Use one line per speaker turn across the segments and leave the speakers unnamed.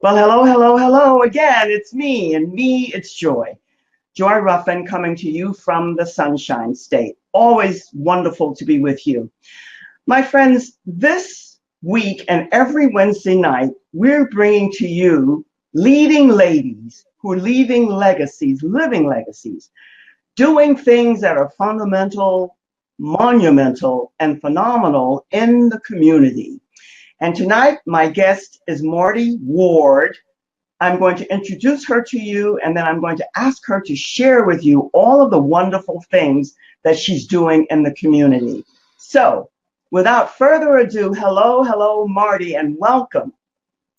Well, hello, hello, hello again. It's me, and me, it's Joy. Joy Ruffen coming to you from the Sunshine State. Always wonderful to be with you. My friends, this week and every Wednesday night, we're bringing to you leading ladies who are leaving legacies, living legacies, doing things that are fundamental, monumental, and phenomenal in the community. And tonight, my guest is Marty Ward. I'm going to introduce her to you, and then I'm going to ask her to share with you all of the wonderful things that she's doing in the community. So, without further ado, hello, hello, Marty, and welcome.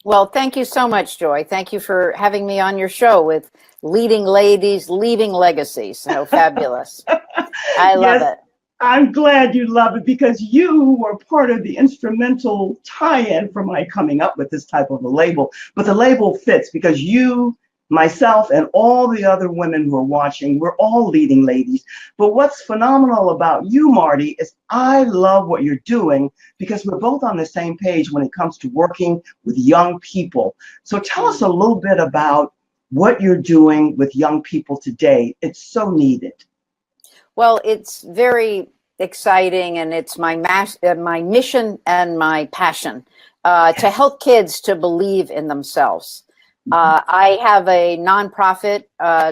Well, thank you so much, Joy. Thank you for having me on your show with leading ladies, leaving legacies. So fabulous. I love it.
I'm glad you love it because you were part of the instrumental tie-in for my coming up with this type of a label. But the label fits because you, myself, and all the other women who are watching, we're all leading ladies. But what's phenomenal about you, Marty, is I love what you're doing because we're both on the same page when it comes to working with young people. So tell us a little bit about what you're doing with young people today. It's so needed.
Well, it's very exciting, and it's my mission and my passion to help kids to believe in themselves. I have a nonprofit,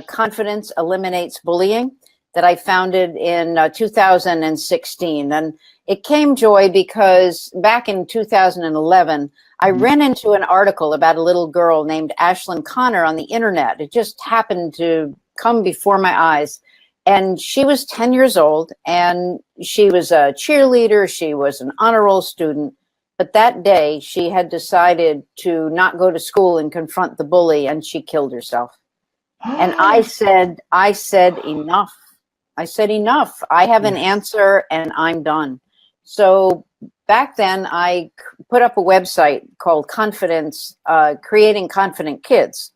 Confidence Eliminates Bullying, that I founded in 2016. And it came, Joy, because back in 2011, I ran into an article about a little girl named Ashlyn Connor on the internet. It just happened to come before my eyes. And she was 10 years old, and she was a cheerleader. She was an honor roll student. But that day, she had decided to not go to school and confront the bully, and she killed herself. And I said, enough. I said, enough. I have an answer, and I'm done. So back then, I put up a website called Confidence, Creating Confident Kids.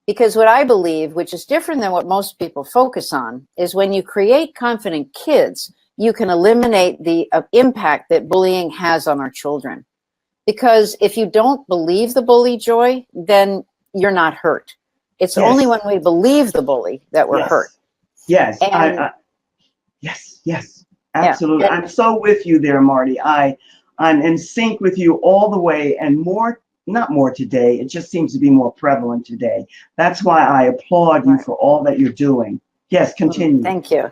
Because what I believe, which is different than what most people focus on, is when you create confident kids, you can eliminate the impact that bullying has on our children. Because if you don't believe the bully, Joy, then you're not hurt. It's only when we believe the bully that we're hurt.
Yes, and, yes, absolutely. Yeah. I'm so with you there, Marty. I'm in sync with you all the way, and not more today. It just seems to be more prevalent today. That's why I applaud you for all that you're doing. Yes, continue.
Thank you.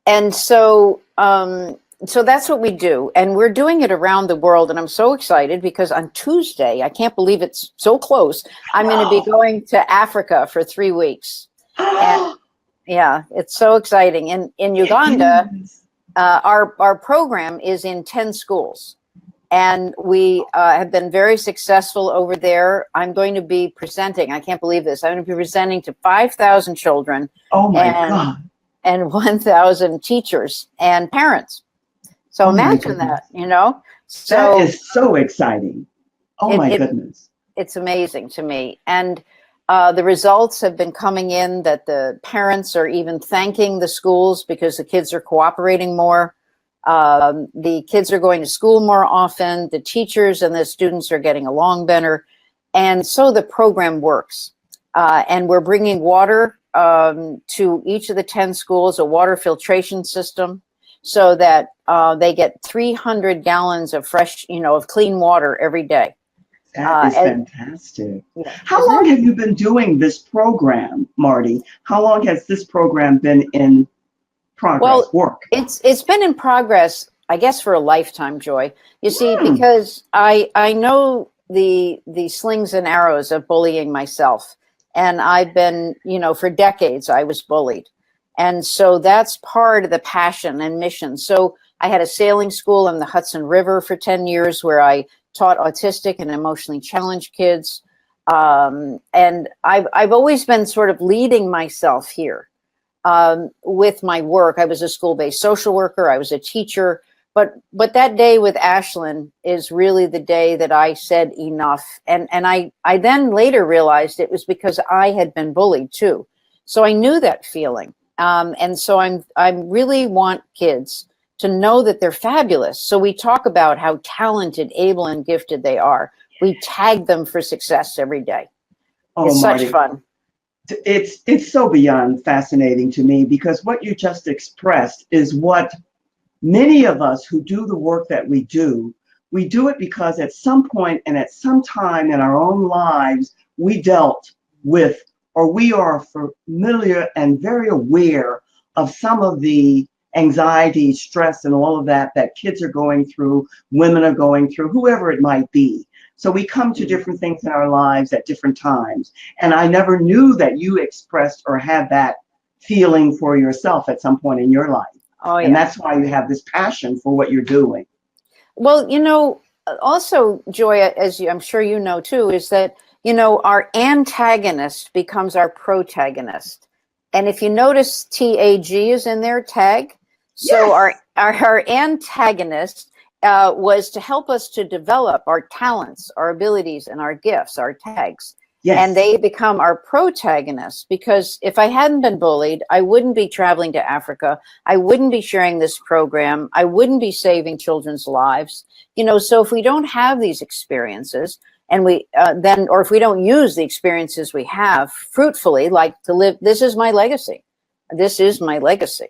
And so that's what we do. And we're doing it around the world. And I'm so excited because on Tuesday, I can't believe it's so close, I'm going to be going to Africa for 3 weeks. And yeah, it's so exciting. In Uganda, our program is in 10 schools. And we have been very successful over there. I'm going to be presenting, I can't believe this, I'm going to be presenting to 5,000 children.
Oh my God.
And 1,000 teachers and parents. So imagine that, you know. So
that is so exciting. Oh my goodness.
It's amazing to me. And the results have been coming in that the parents are even thanking the schools because the kids are cooperating more. The kids are going to school more often. The teachers and the students are getting along better. And so the program works. And we're bringing water to each of the 10 schools, a water filtration system, so that they get 300 gallons of fresh, of clean water every day.
That is fantastic. How long have you been doing this program, Marty? How long has this program been in progress, work?
It's been in progress, I guess, for a lifetime, Joy. You see, because I know the slings and arrows of bullying myself. And I've been, for decades, I was bullied. And so that's part of the passion and mission. So I had a sailing school on the Hudson River for 10 years where I taught autistic and emotionally challenged kids. And I've always been sort of leading myself here with my work. I was a school-based social worker. I was a teacher. But that day with Ashlyn is really the day that I said enough. And I then later realized it was because I had been bullied too. So I knew that feeling. And so I really want kids to know that they're fabulous. So we talk about how talented, able, and gifted they are. We tag them for success every day.
Oh,
It's such
Marty,
fun.
it's so beyond fascinating to me, because what you just expressed is what many of us who do the work that we do it because at some point and at some time in our own lives, we dealt with, or we are familiar and very aware of some of the anxiety, stress, and all of that that kids are going through, women are going through, whoever it might be. So we come to different things in our lives at different times. And I never knew that you expressed or had that feeling for yourself at some point in your life.
Oh,
And
yeah.
that's why you have this passion for what you're doing.
Well, also, Joy, as I'm sure you know too, is that, our antagonist becomes our protagonist. And if you notice, TAG is in their tag. So
Yes.
our antagonist was to help us to develop our talents, our abilities, and our gifts, our tags.
Yes.
And they become our protagonists, because if I hadn't been bullied, I wouldn't be traveling to Africa. I wouldn't be sharing this program. I wouldn't be saving children's lives. So if we don't have these experiences, and we or if we don't use the experiences we have fruitfully, like to live, this is my legacy. This is my legacy.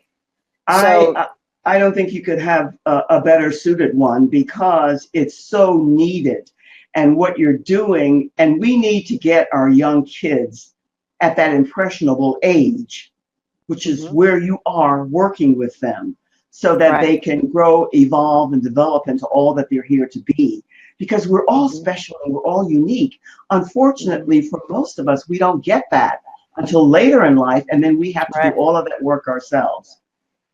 So
I don't think you could have a better suited one, because it's so needed. And what you're doing, and we need to get our young kids at that impressionable age, which is where you are working with them, so that they can grow, evolve, and develop into all that they're here to be. Because we're all special and we're all unique. Unfortunately, for most of us, we don't get that until later in life, and then we have to do all of that work ourselves.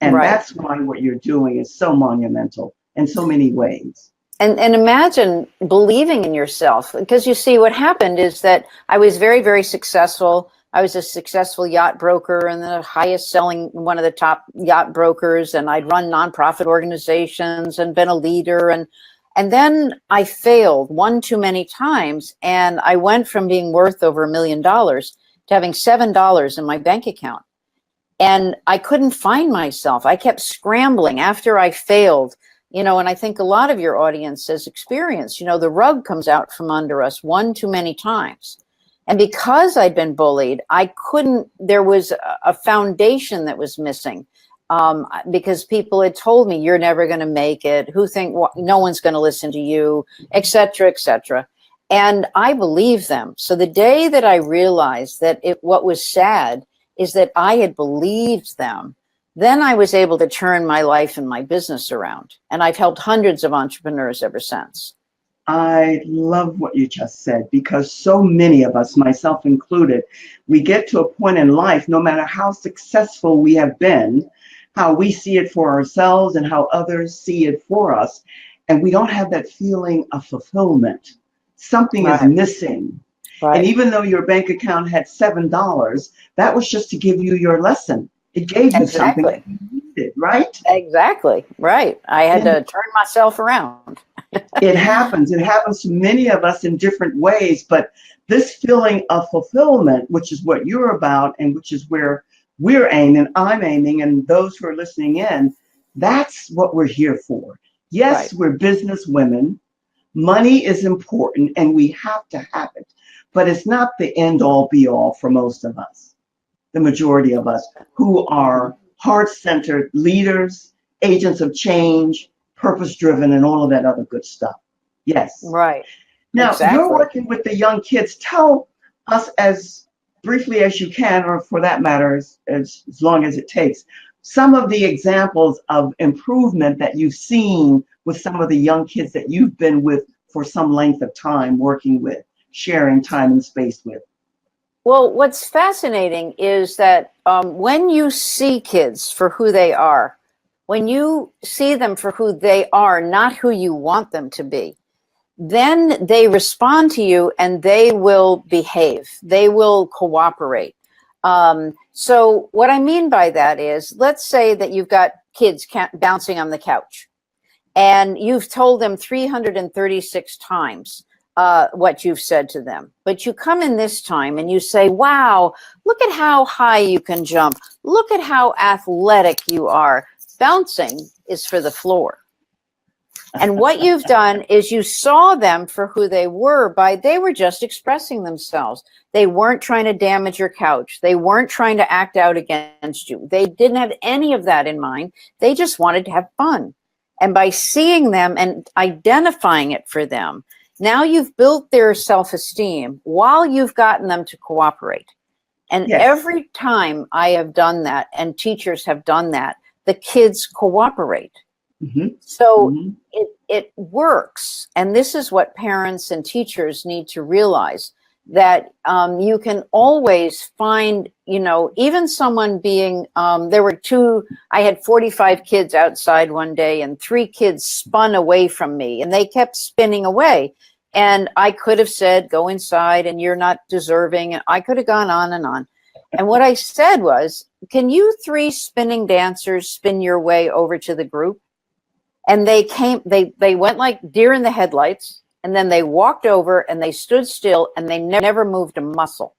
And that's why what you're doing is so monumental in so many ways.
And imagine believing in yourself, because you see, what happened is that I was very, very successful. I was a successful yacht broker, and the highest selling, one of the top yacht brokers, and I'd run nonprofit organizations and been a leader. And then I failed one too many times, and I went from being worth over $1 million to having $7 in my bank account. And I couldn't find myself. I kept scrambling after I failed. And I think a lot of your audience has experienced, the rug comes out from under us one too many times. And because I'd been bullied, there was a foundation that was missing, because people had told me, you're never going to make it. No one's going to listen to you, et cetera, et cetera. And I believed them. So the day that I realized that what was sad is that I had believed them, then I was able to turn my life and my business around. And I've helped hundreds of entrepreneurs ever since.
I love what you just said, because so many of us, myself included, we get to a point in life, no matter how successful we have been, how we see it for ourselves and how others see it for us, and we don't have that feeling of fulfillment. Something is missing. And even though your bank account had $7, that was just to give you your lesson. It gave you something that you needed, right?
Exactly, right. I had to turn myself around.
It happens. It happens to many of us in different ways. But this feeling of fulfillment, which is what you're about, and which is where we're aiming, I'm aiming, and those who are listening in, that's what we're here for. Yes, we're business women. Money is important, and we have to have it. But it's not the end all be all for most of us, the majority of us who are heart-centered leaders, agents of change, purpose-driven, and all of that other good stuff. Yes.
Right.
Now,
exactly.
You're working with the young kids. Tell us as briefly as you can, or for that matter, as long as it takes, some of the examples of improvement that you've seen with some of the young kids that you've been with for some length of time, working with, sharing time and space with.
Well, what's fascinating is that when you see kids for who they are, when you see them for who they are, not who you want them to be, then they respond to you and they will behave. They will cooperate. So what I mean by that is, let's say that you've got kids bouncing on the couch, and you've told them 336 times what you've said to them. But you come in this time and you say, wow, look at how high you can jump. Look at how athletic you are. Bouncing is for the floor. And what you've done is you saw them for who they were they were just expressing themselves. They weren't trying to damage your couch. They weren't trying to act out against you. They didn't have any of that in mind. They just wanted to have fun. And by seeing them and identifying it for them, now you've built their self-esteem while you've gotten them to cooperate. And
Yes.
every time I have done that, and teachers have done that, the kids cooperate.
Mm-hmm.
So
Mm-hmm.
it works. And this is what parents and teachers need to realize, that you can always find, even someone being, I had 45 kids outside one day, and 3 kids spun away from me, and they kept spinning away. And I could have said, go inside and you're not deserving. I could have gone on and on. And what I said was, can you 3 spinning dancers spin your way over to the group? And they went like deer in the headlights, and then they walked over and they stood still, and they never moved a muscle,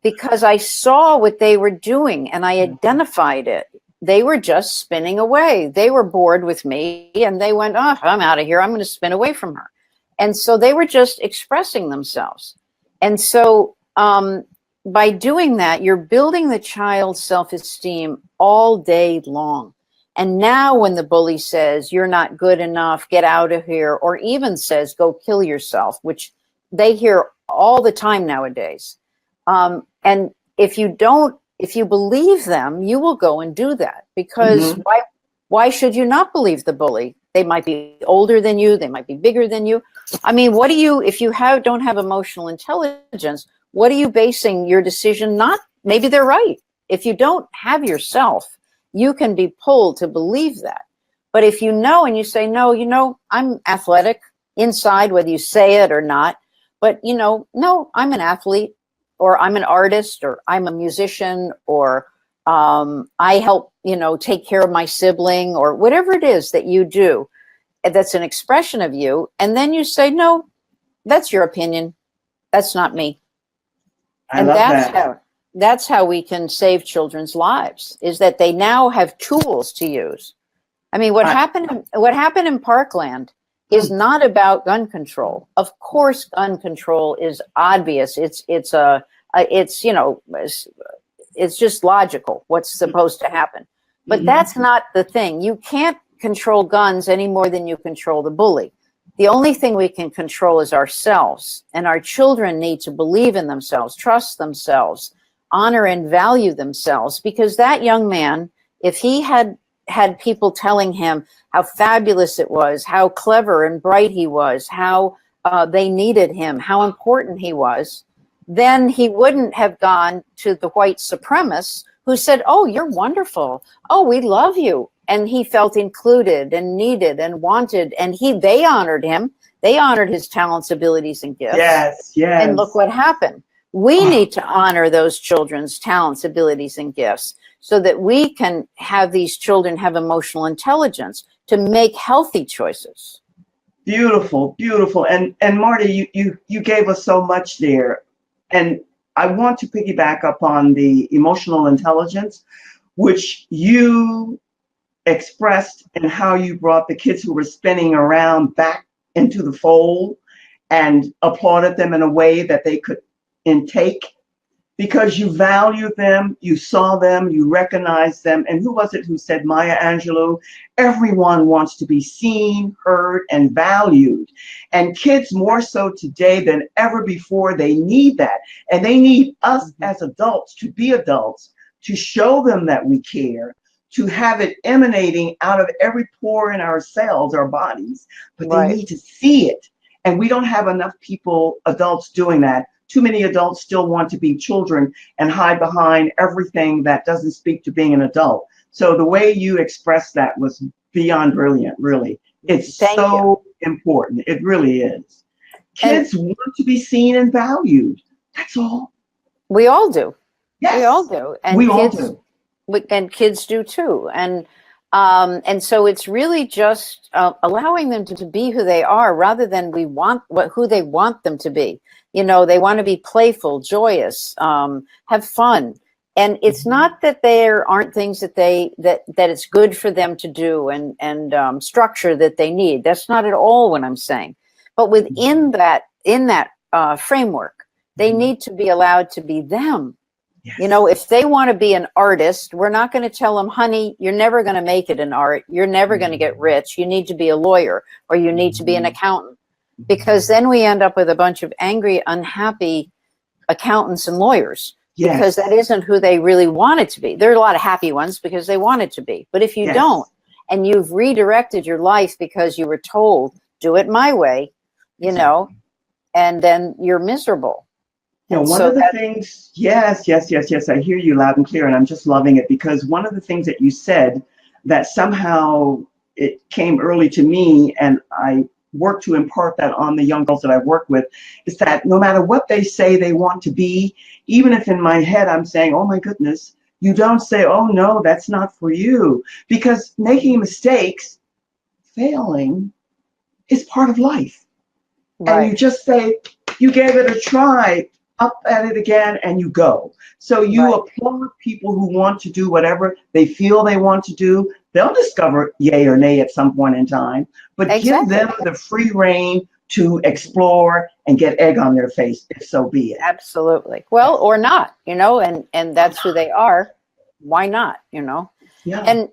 because I saw what they were doing and I identified it. They were just spinning away. They were bored with me, and they went, oh, I'm out of here. I'm going to spin away from her. And so they were just expressing themselves. And so by doing that, you're building the child's self-esteem all day long. And now when the bully says, you're not good enough, get out of here, or even says, go kill yourself, which they hear all the time nowadays. And if you believe them, you will go and do that, because why should you not believe the bully? They might be older than you. They might be bigger than you. I mean, if you don't have emotional intelligence, what are you basing your decision? Maybe they're right. If you don't have yourself, you can be pulled to believe that. But if you know, and you say, no, I'm athletic inside, whether you say it or not, but no, I'm an athlete, or I'm an artist, or I'm a musician, or I help, take care of my sibling, or whatever it is that you do, that's an expression of you. And then you say, no, that's your opinion. That's not me.
I love that.
That's how we can save children's lives, is that they now have tools to use. I mean, what happened in Parkland is not about gun control. Of course, gun control is obvious. It's just logical what's supposed to happen. But that's not the thing. You can't control guns any more than you control the bully. The only thing we can control is ourselves, and our children need to believe in themselves, trust themselves, honor and value themselves, because that young man, if he had people telling him how fabulous it was, how clever and bright he was, how they needed him, how important he was, then he wouldn't have gone to the white supremacists who said, oh, you're wonderful. Oh, we love you. And he felt included and needed and wanted. And they honored him. They honored his talents, abilities, and gifts.
Yes, yes.
And look what happened. We need to honor those children's talents, abilities, and gifts, so that we can have these children have emotional intelligence to make healthy choices.
Beautiful, beautiful. And Marty, you gave us so much there. And I want to piggyback up on the emotional intelligence, which you expressed in how you brought the kids who were spinning around back into the fold and applauded them in a way that they could intake, because you valued them, you saw them, you recognized them. And who was it who said, Maya Angelou, everyone wants to be seen, heard, and valued. And kids more so today than ever before, they need that. And they need us as adults to be adults, to show them that we care, to have it emanating out of every pore in our cells, our bodies, but they need to see it. And we don't have enough people, adults, doing that. Too many adults still want to be children and hide behind everything that doesn't speak to being an adult. So the way you expressed that was beyond brilliant, really. It's so important. It really is. Kids want to be seen and valued. That's all.
We all do.
Yes.
We all do. And
we all do.
And kids do too. And so it's really just allowing them to be who they are, rather than who they want them to be. They want to be playful, joyous, have fun, And it's not that there aren't things that that it's good for them to do and structure that they need. That's not at all what I'm saying. But within that, in that framework, they need to be allowed to be them.
Yes.
You know, if they want to be an artist, we're not going to tell them, honey, you're never going to make it in art. You're never going to get rich. You need to be a lawyer or you need to be an accountant, because then we end up with a bunch of angry, unhappy accountants and lawyers.
Yes.
Because that isn't who they really wanted to be. There are a lot of happy ones because they wanted to be. But if you don't, and you've redirected your life because you were told, do it my way, you know, and then you're miserable.
You know, one of the things, yes, I hear you loud and clear, and I'm just loving it, because one of the things that you said that somehow it came early to me, and I work to impart that on the young girls that I work with, is that no matter what they say they want to be, even if in my head I'm saying, oh my goodness, you don't say, oh no, that's not for you. Because making mistakes, failing, is part of life. Right. And you just say, you gave it a try, up at it again, and you go. So you applaud people who want to do whatever they feel they want to do. They'll discover yay or nay at some point in time, but give them the free rein to explore and get egg on their face, if so be it.
Absolutely. Well, or not, you know, and that's who they are. Why not, you know?
Yeah.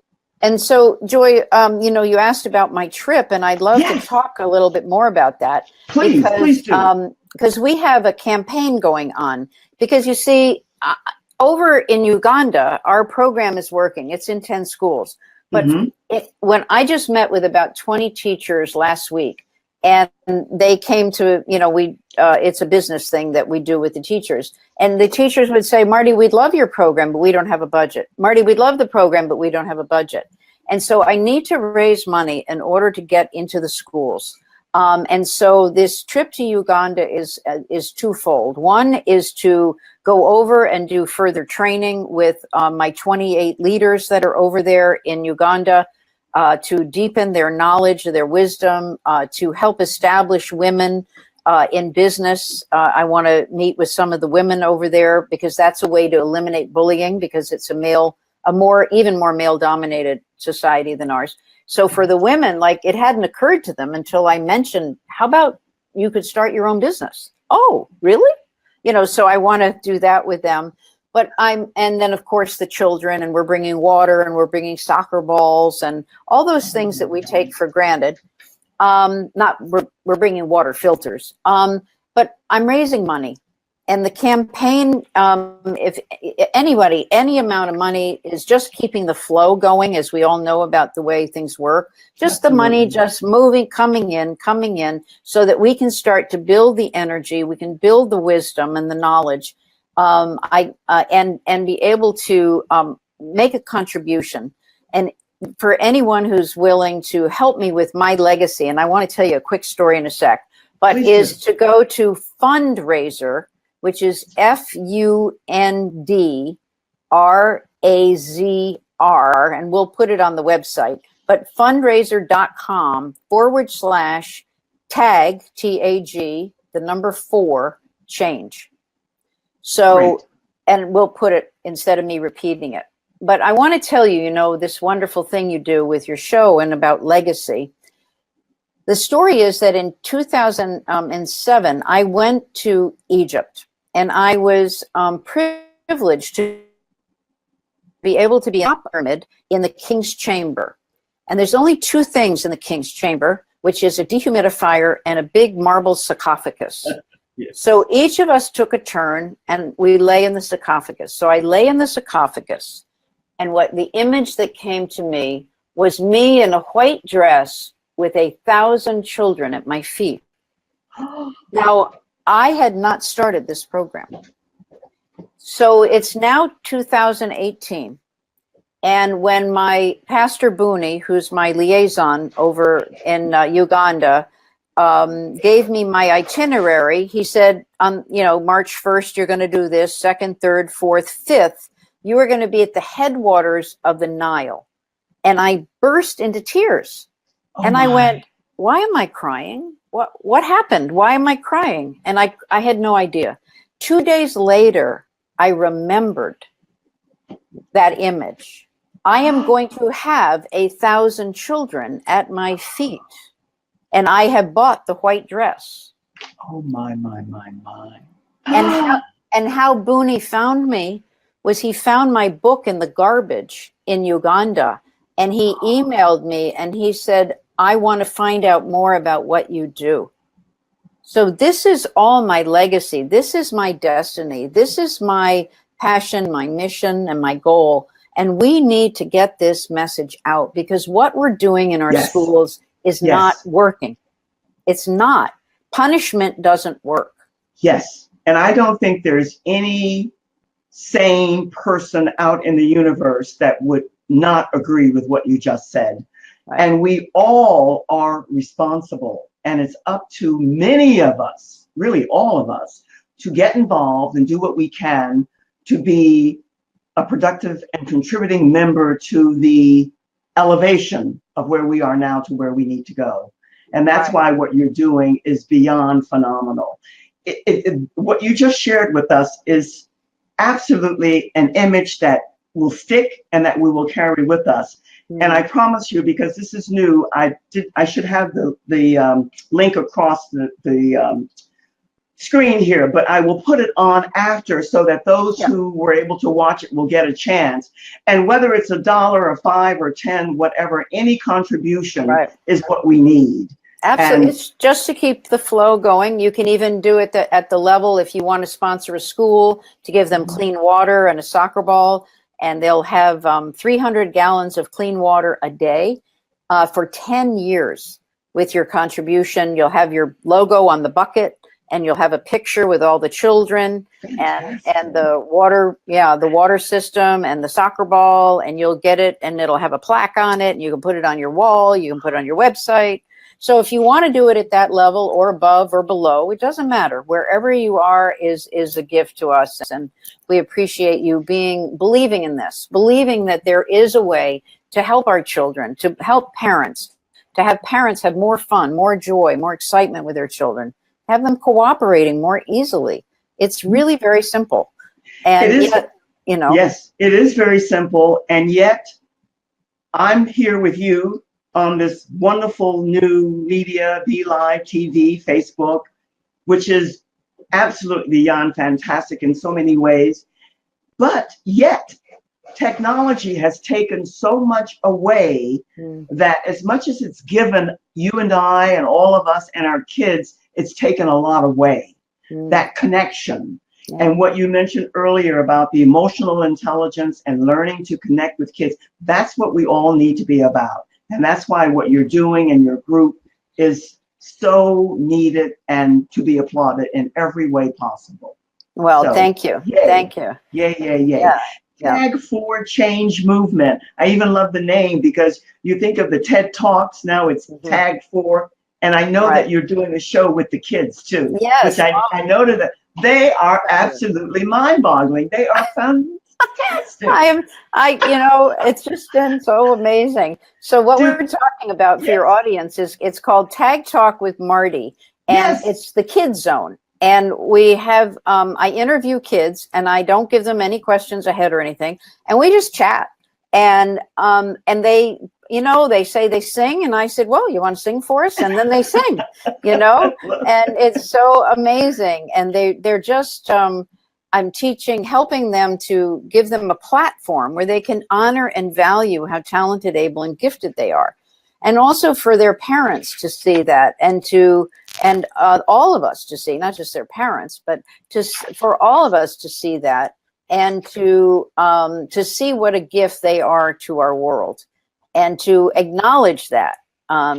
And so, Joy, you know, you asked about my trip, and I'd love to talk a little bit more about that.
Please do.
Because we have a campaign going on. Because you see, over in Uganda, our program is working. It's in 10 schools. But when I just met with about 20 teachers last week, and they came to, you know, it's a business thing that we do with the teachers. And the teachers would say, Marty, we'd love your program, but we don't have a budget. Marty, we'd love the program, but we don't have a budget. And so I need to raise money in order to get into the schools. And so this trip to Uganda is twofold. One is to go over and do further training with my 28 leaders that are over there in Uganda, to deepen their knowledge, their wisdom, to help establish women in business. I want to meet with some of the women over there, because that's a way to eliminate bullying, because it's even more male-dominated society than ours. So for the women, like, it hadn't occurred to them until I mentioned, how about you could start your own business? Oh, really? You know, so I want to do that with them. But and then of course the children, and we're bringing water, and we're bringing soccer balls, and all those things that we take for granted. We're bringing water filters. But I'm raising money. And the campaign, if anybody, any amount of money is just keeping the flow going, as we all know about the way things work. Just the money just moving, coming in, so that we can start to build the energy, we can build the wisdom and the knowledge, and be able to make a contribution. And for anyone who's willing to help me with my legacy, and I want to tell you a quick story in a sec, but is to go to Fundraiser, which is FUNDRAZR, and we'll put it on the website, but fundraiser.com/tag, TAG, the number 4, change. So, and we'll put it instead of me repeating it. But I want to tell you, you know, this wonderful thing you do with your show and about legacy. The story is that in 2007, I went to Egypt, and I was privileged to be able to be in a pyramid in the King's Chamber. And there's only 2 things in the King's Chamber, which is a dehumidifier and a big marble sarcophagus. Yes. So each of us took a turn, and we lay in the sarcophagus. So I lay in the sarcophagus, and what the image that came to me was me in a white dress with 1,000 children at my feet. Now, I had not started this program. So it's now 2018. And when my Pastor Booney, who's my liaison over in Uganda, gave me my itinerary, he said, you know, March 1st, you're going to do this, 2nd, 3rd, 4th, 5th, you are going to be at the headwaters of the Nile. And I burst into tears. And I went, why am I crying? What happened? Why am I crying? And I had no idea. 2 days later, I remembered that image. I am going to have 1,000 children at my feet, and I have bought the white dress.
Oh my.
And how Booney found me was he found my book in the garbage in Uganda, and he emailed me and he said, I want to find out more about what you do. So this is all my legacy. This is my destiny. This is my passion, my mission, and my goal. And we need to get this message out, because what we're doing in our schools is not working. It's not. Punishment doesn't work.
Yes. And I don't think there's any sane person out in the universe that would not agree with what you just said. Right. And we all are responsible. And it's up to many of us, really all of us, to get involved and do what we can to be a productive and contributing member to the elevation of where we are now to where we need to go. And that's why what you're doing is beyond phenomenal. What you just shared with us is absolutely an image that will stick and that we will carry with us. And I promise you, because this is new, I should have the link across the screen here, but I will put it on after so that those who were able to watch it will get a chance. And whether it's $1 or $5 or 10, whatever, any contribution is what we need.
Absolutely. It's just to keep the flow going. You can even do it at the level if you want to sponsor a school to give them clean water and a soccer ball, and they'll have 300 gallons of clean water a day for 10 years with your contribution. You'll have your logo on the bucket, and you'll have a picture with all the children and the water, the water system and the soccer ball, and you'll get it, and it'll have a plaque on it, and you can put it on your wall, you can put it on your website. So if you want to do it at that level or above or below, it doesn't matter. Wherever you are is a gift to us. And we appreciate you believing in this, believing that there is a way to help our children, to help parents, to have parents have more fun, more joy, more excitement with their children, have them cooperating more easily. It's really very simple. And
it is,
yet,
yes, it is very simple. And yet I'm here with you on this wonderful new media, Be Live TV, Facebook, which is absolutely beyond fantastic in so many ways. But yet, technology has taken so much away that as much as it's given you and I and all of us and our kids, it's taken a lot away. That connection. And what you mentioned earlier about the emotional intelligence and learning to connect with kids, that's what we all need to be about. And that's why what you're doing in your group is so needed and to be applauded in every way possible.
Well, so, thank you.
Yay.
Thank you.
Yay. Tag for Change Movement. I even love the name because you think of the TED Talks, now it's tagged for. And I know that you're doing a show with the kids too.
Yes.
Which I noted that they are absolutely mind-boggling. They are fantastic.
It's just been so amazing. So what we're talking about for your audience is it's called Tag Talk with Marty, and it's the Kids Zone. And we have, I interview kids, and I don't give them any questions ahead or anything, and we just chat. And they, they say they sing, and I said, well, you want to sing for us? And then they sing, and it's so amazing. And they're just, I'm helping them to give them a platform where they can honor and value how talented, able, and gifted they are. And also for their parents to see that, and all of us to see, not just their parents, but for all of us to see that, and to see what a gift they are to our world, and to acknowledge that,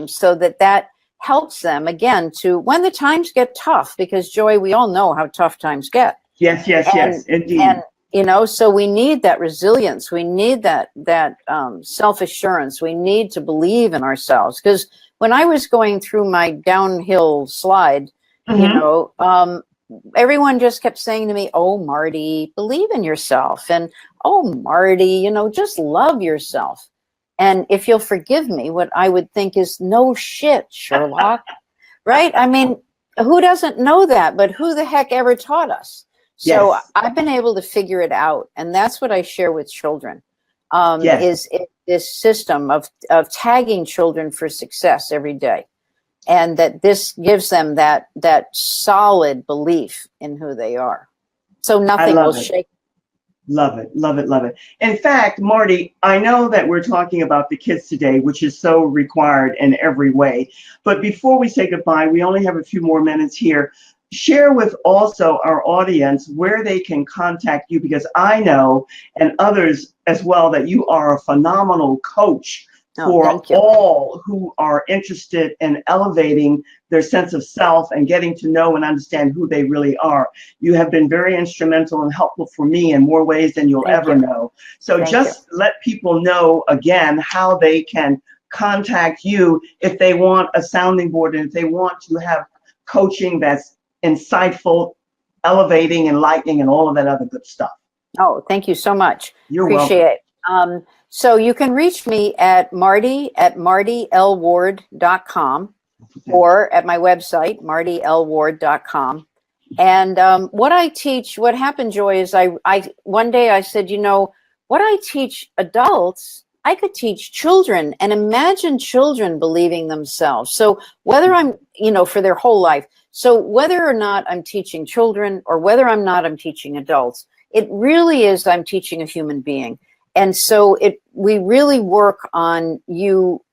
so that helps them again to when the times get tough, because Joy, we all know how tough times get.
Yes, indeed.
And so we need that resilience. We need that self-assurance. We need to believe in ourselves. Because when I was going through my downhill slide, everyone just kept saying to me, "Oh, Marty, believe in yourself," and "Oh, Marty, just love yourself." And if you'll forgive me, what I would think is, "No shit, Sherlock," right? I mean, who doesn't know that? But who the heck ever taught us? So
Yes.
I've been able to figure it out, and that's what I share with children.
Yes.
Is this system of tagging children for success every day, and that this gives them that solid belief in who they are. So
I
nothing will
love it.
shake.
Love it, love it, love it. In fact, Marty, I know that we're talking about the kids today, which is so required in every way. But before we say goodbye, we only have a few more minutes here. Share with also our audience where they can contact you, because I know, and others as well, that you are a phenomenal coach
Oh,
for
thank you.
all who are interested in elevating their sense of self and getting to know and understand who they really are. You have been very instrumental and helpful for me in more ways than you'll
Thank
ever
you.
know. So
Thank
just let people know again how they can contact you if they want a sounding board and if they want to have coaching that's insightful, elevating, enlightening, and all of that other good stuff.
Oh, thank you so much.
You're
Appreciate it. So you can reach me at martylward.com or at my website, martylward.com. And what I teach, what happened, Joy, is I one day I said, you know, what I teach adults, I could teach children, and imagine children believing themselves. So whether I'm, you know, for their whole life. So whether or not I'm teaching children or whether I'm teaching adults, it really is, I'm teaching a human being. And so we really work on you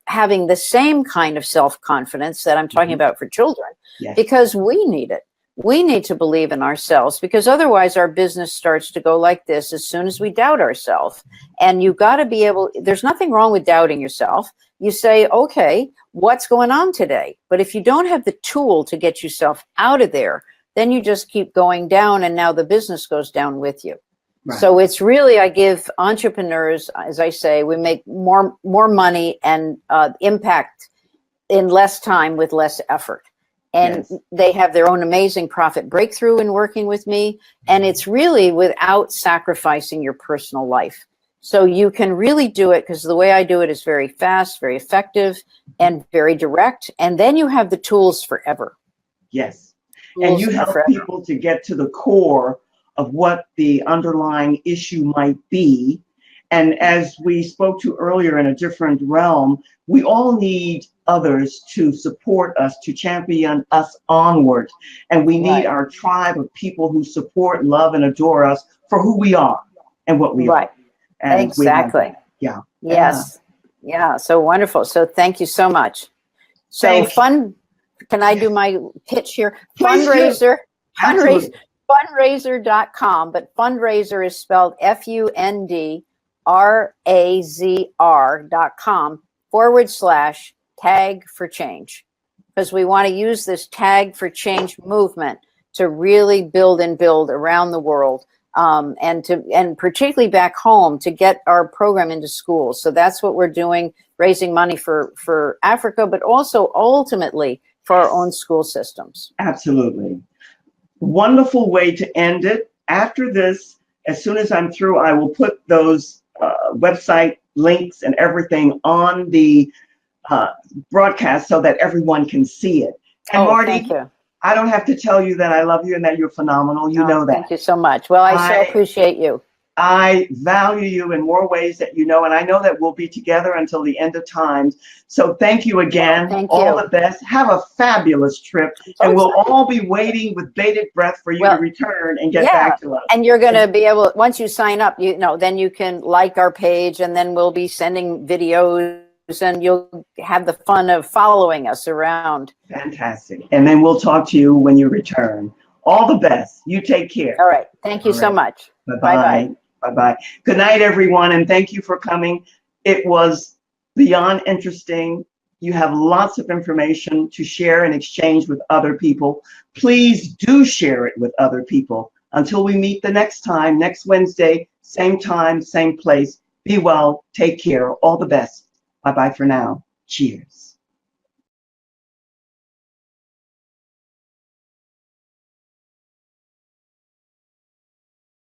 having the same kind of self-confidence that I'm talking about for children,
Yes.
because we need it. We need to believe in ourselves, because otherwise our business starts to go like this as soon as we doubt ourselves. And you got to be able, there's nothing wrong with doubting yourself. You say, okay, what's going on today? But if you don't have the tool to get yourself out of there, then you just keep going down, and now the business goes down with you. Right. So it's really, I give entrepreneurs, as I say, we make more money and impact in less time with less effort. And yes, they have their own amazing profit breakthrough in working with me. And it's really without sacrificing your personal life. So you can really do it, because the way I do it is very fast, very effective, and very direct. And then you have the tools forever.
Yes. And you help people to get to the core of what the underlying issue might be. And as we spoke to earlier in a different realm, we all need others to support us, to champion us onward. And we need our tribe of people who support, love, and adore us for who we are and what we are. And
exactly.
Yeah.
Yes. Yeah. So wonderful. So thank you so much. So can I do my pitch here? Fundraiser.com, but fundraiser is spelled FUNDRAZR.com/tag for change, because we want to use this tag for change movement to really build around the world, and particularly back home, to get our program into schools. So that's what we're doing, raising money for Africa, but also ultimately for our own school systems.
Absolutely. Wonderful way to end it. After this, as soon as I'm through, I will put those website links and everything on the broadcast so that everyone can see it. And Marty,
thank you.
I don't have to tell you that I love you and that you're phenomenal. You know that.
Thank you so much. Well, I so appreciate you.
I value you in more ways that you know, and I know that we'll be together until the end of time. So thank you again.
Thank
all
you.
The best. Have a fabulous trip, and we'll all be waiting with bated breath for you to return and get back to us.
And you're going to be able, once you sign up, then you can like our page, and then we'll be sending videos, and you'll have the fun of following us around.
Fantastic. And then we'll talk to you when you return. All the best. You take care.
All right. Thank you so much.
Bye-bye. Bye-bye. Good night, everyone, and thank you for coming. It was beyond interesting. You have lots of information to share and exchange with other people. Please do share it with other people. Until we meet the next time, next Wednesday, same time, same place. Be well. Take care. All the best. Bye-bye for now. Cheers.